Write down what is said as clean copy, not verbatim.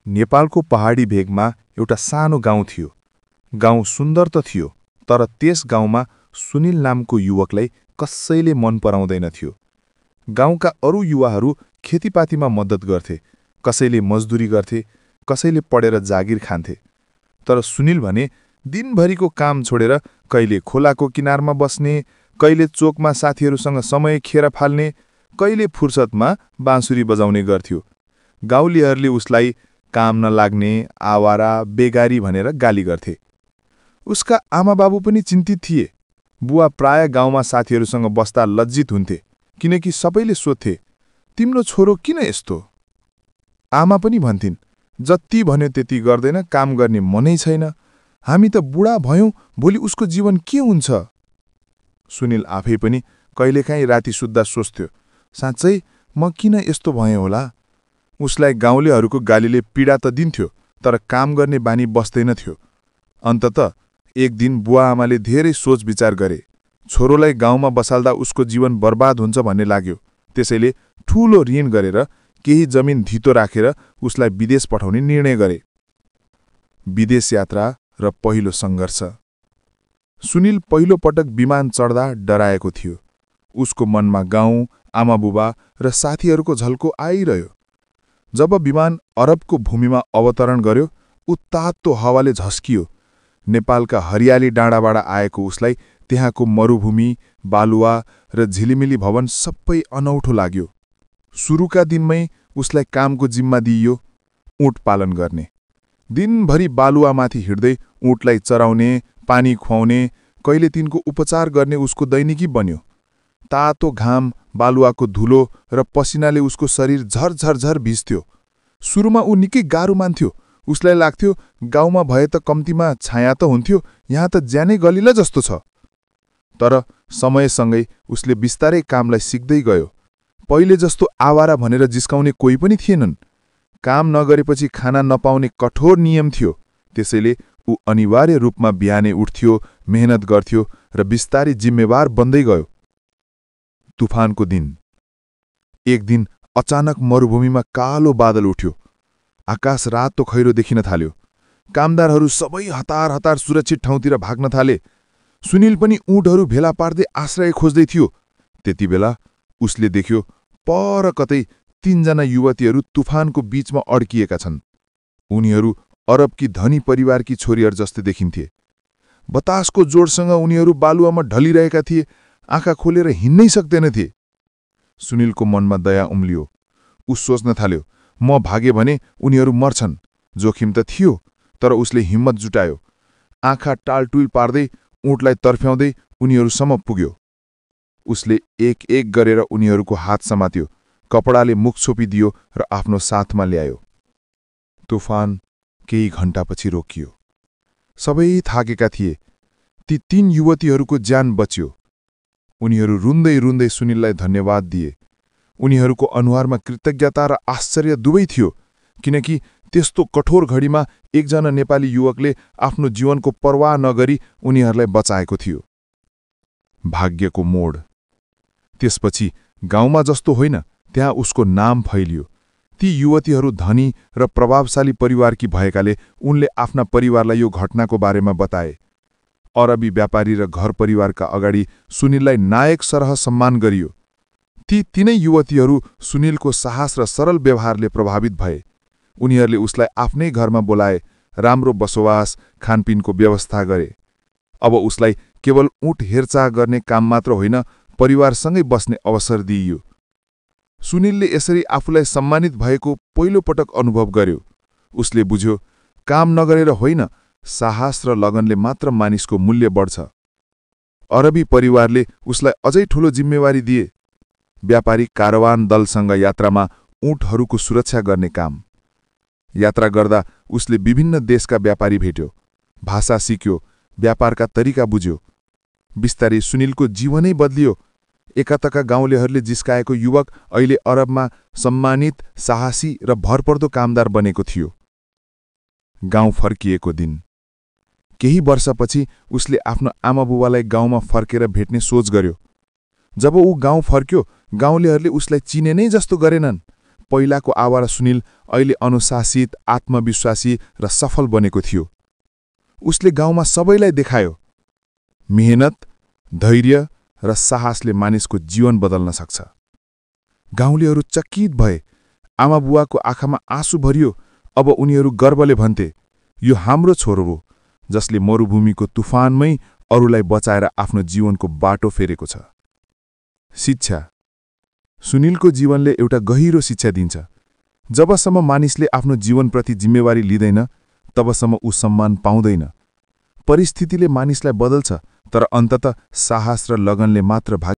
नेपालको पहाडी भेगमा एउटा सानो गाउँ थियो। गाउँ सुन्दर त थियो, तर त्यस गाउँमा सुनिल नामको युवकलाई कसैले मन पराउँदैनथ्यो। गाउँका अरू युवाहरू खेतीपातीमा मद्दत गर्थे, कसैले मजदुरी गर्थे, कसैले पढेर जागिर खान्थे। तर सुनिल भने दिनभरिको काम छोडेर कहिले खोलाको किनारमा बस्ने, कहिले चोकमा साथीहरूसँग समय खेर फाल्ने, कहिले फुर्सदमा बाँसुरी बजाउने गर्थ्यो। गाउँलेहरूले उसलाई काम नलाग्ने, आवारा, बेगारी भनेर गाली गर्थे। उसका आमाबाबु पनि चिन्तित थिए। बुवा प्राय गाउँमा साथीहरूसँग बस्दा लज्जित हुन्थे, किनकि सबैले सोध्थे, तिम्रो छोरो किन यस्तो? आमा पनि भन्थिन्, जति भन्यो त्यति गर्दैन, काम गर्ने मनै छैन। हामी त बुढा भयौं, भोलि उसको जीवन के हुन्छ? सुनिल आफै पनि कहिलेकाहीँ राति सुत्दा सोच्थ्यो, साँच्चै म किन यस्तो भएँ होला? उसलाई गाउँलेहरूको गालीले पीडा त दिन्थ्यो, तर काम गर्ने बानी बस्दैनथ्यो। अन्ततः एक दिन बुवा आमाले धेरै सोच विचार गरे। छोरोलाई गाउँमा बसाल्दा उसको जीवन बर्बाद हुन्छ भन्ने लाग्यो। त्यसैले ठूलो ऋण गरेर केही जमिन धितो राखेर उसलाई विदेश पठाउने निर्णय गरे। विदेश यात्रा र पहिलो सङ्घर्ष। सुनिल पहिलो पटक विमान चढ्दा डराएको थियो। उसको मनमा गाउँ, आमाबुबा र साथीहरूको झल्को आइरह्यो। जब विमान अरबको भूमिमा अवतरण गर्यो, उत्तातो हावाले झस्कियो। नेपालका हरियाली डाँडाबाट आएको उसलाई त्यहाँको मरुभूमि, बालुवा र झिलिमिली भवन सबै अनौठो लाग्यो। सुरुका दिनमै उसलाई कामको जिम्मा दिइयो, ऊँट पालन गर्ने। दिनभरि बालुवामाथि हिँड्दै ऊँटलाई चराउने, पानी खुवाउने, कहिले तिनको उपचार गर्ने उसको दैनिकी बन्यो। तातो घाम, बालुवाको धुलो र पसिनाले उसको शरीर झरझरझर भिज्थ्यो। सुरुमा ऊ निकै गाह्रो मान्थ्यो। उसलाई लाग्थ्यो, गाउँमा भए त कम्तीमा छाया त हुन्थ्यो, यहाँ त ज्यानै गलिला जस्तो छ। तर समयसँगै उसले बिस्तारै कामलाई सिक्दै गयो। पहिले जस्तो आवारा भनेर जिस्काउने कोही पनि थिएनन्। काम नगरेपछि खाना नपाउने कठोर नियम थियो। त्यसैले ऊ अनिवार्य रूपमा बिहानै उठ्थ्यो, मेहनत गर्थ्यो र बिस्तारै जिम्मेवार बन्दै गयो। तुफानको दिन। एक दिन अचानक मरुभूमिमा कालो बादल उठ्यो। आकाश रातो खैरो देखिन थाल्यो। कामदारहरू सबै हतार हतार सुरक्षित ठाउँतिर भाग्न थाले। सुनिल पनि ऊँटहरू भेला पार्दै आश्रय खोज्दै थियो। त्यति बेला उसले देख्यो, पर कतै 3 जना युवतीहरू तुफानको बीचमा अड्किएका छन्। उनीहरू अरबकी धनी परिवारकी छोरीहरू जस्तै देखिन्थे। बतासको जोडसँग उनीहरू बालुवामा ढलिरहेका थिए, आँखा खोलेर हिँड्नै सक्दैनथे। सुनिलको मनमा दया उम्लियो। ऊ सोच्न थाल्यो, म भागे भने उनीहरू मर्छन्। जोखिम त थियो, तर उसले हिम्मत जुटायो। आँखा टालटुल पार्दै ऊँटलाई तर्फ्याउँदै उनीहरूसम्म पुग्यो। उसले एक एक गरेर उनीहरूको हात समात्यो, कपडाले मुख छोपिदियो र आफ्नो साथमा ल्यायो। तुफान केही घण्टापछि रोकियो। सबै थाकेका थिए। ती 3 युवतीहरूको ज्यान बच्यो। उनीहरू रुन्दै रुन्दै सुनिललाई धन्यवाद दिए। उनीहरूको अनुहारमा कृतज्ञता र आश्चर्य दुवै थियो, किनकि त्यस्तो कठोर घडीमा एकजना नेपाली युवकले आफ्नो जीवनको परवाह नगरी उनीहरूलाई बचाएको थियो। भाग्यको मोड। त्यसपछि गाउँमा जस्तो होइन, त्यहाँ उसको नाम फैलियो। ती युवतीहरू धनी र प्रभावशाली परिवारकी भएकाले उनले आफ्ना परिवारलाई यो घटनाको बारेमा बताए। अरबी व्यापारी र घर परिवारका अगाडि सुनिललाई नायक सरह सम्मान गरियो। ती 3 युवतीहरू सुनिलको साहस र सरल व्यवहारले प्रभावित भए। उनीहरूले उसलाई आफ्नै घरमा बोलाए, राम्रो बसोबास, खानपिनको व्यवस्था गरे। अब उसलाई केवल ऊँट हेरचाह गर्ने काम मात्र होइन, परिवारसँगै बस्ने अवसर दिइयो। सुनिलले यसरी आफूलाई सम्मानित भएको पहिलो पटक अनुभव गर्यो। उसले बुझ्यो, काम नगरेर होइन, साहस र लगनले मात्र मानिसको मूल्य बढ्छ। अरबी परिवारले उसलाई अझै ठूलो जिम्मेवारी दिए। व्यापारी कारवान दलसँग यात्रामा ऊँटहरूको सुरक्षा गर्ने काम। यात्रा गर्दा उसले विभिन्न देशका व्यापारी भेट्यो, भाषा सिक्यो, व्यापारका तरिका बुझ्यो। बिस्तारै सुनिलको जीवनै बदलियो। एकातका गाउँलेहरूले जिस्काएको युवक अहिले अरबमा सम्मानित, साहसी र भरपर्दो कामदार बनेको थियो। गाउँ फर्किएको दिन। केही वर्षपछि उसले आफ्नो आमाबुबालाई गाउँमा फर्केर भेट्ने सोच गर्यो। जब ऊ गाउँ फर्क्यो, गाउँलेहरूले उसलाई चिने नै जस्तो गरेनन्। पहिलाको आवारा सुनिल अहिले अनुशासित, आत्मविश्वासी र सफल बनेको थियो। उसले गाउँमा सबैलाई देखायो, मेहनत, धैर्य र साहसले मानिसको जीवन बदल्न सक्छ। गाउँलेहरू चकित भए। आमा बुवाको आँखामा आँसु भरियो। अब उनीहरू गर्वले भन्थे, यो हाम्रो छोरो हो, जसले मरुभूमिको तुफानमै अरूलाई बचाएर आफ्नो जीवनको बाटो फेरेको छ। शिक्षा। सुनिलको जीवनले एउटा गहिरो शिक्षा दिन्छ। जबसम्म मानिसले आफ्नो जीवनप्रति जिम्मेवारी लिँदैन, तबसम्म ऊ सम्मान पाउँदैन। परिस्थितिले मानिसलाई बदल्छ, तर अन्ततः साहस र लगनले मात्र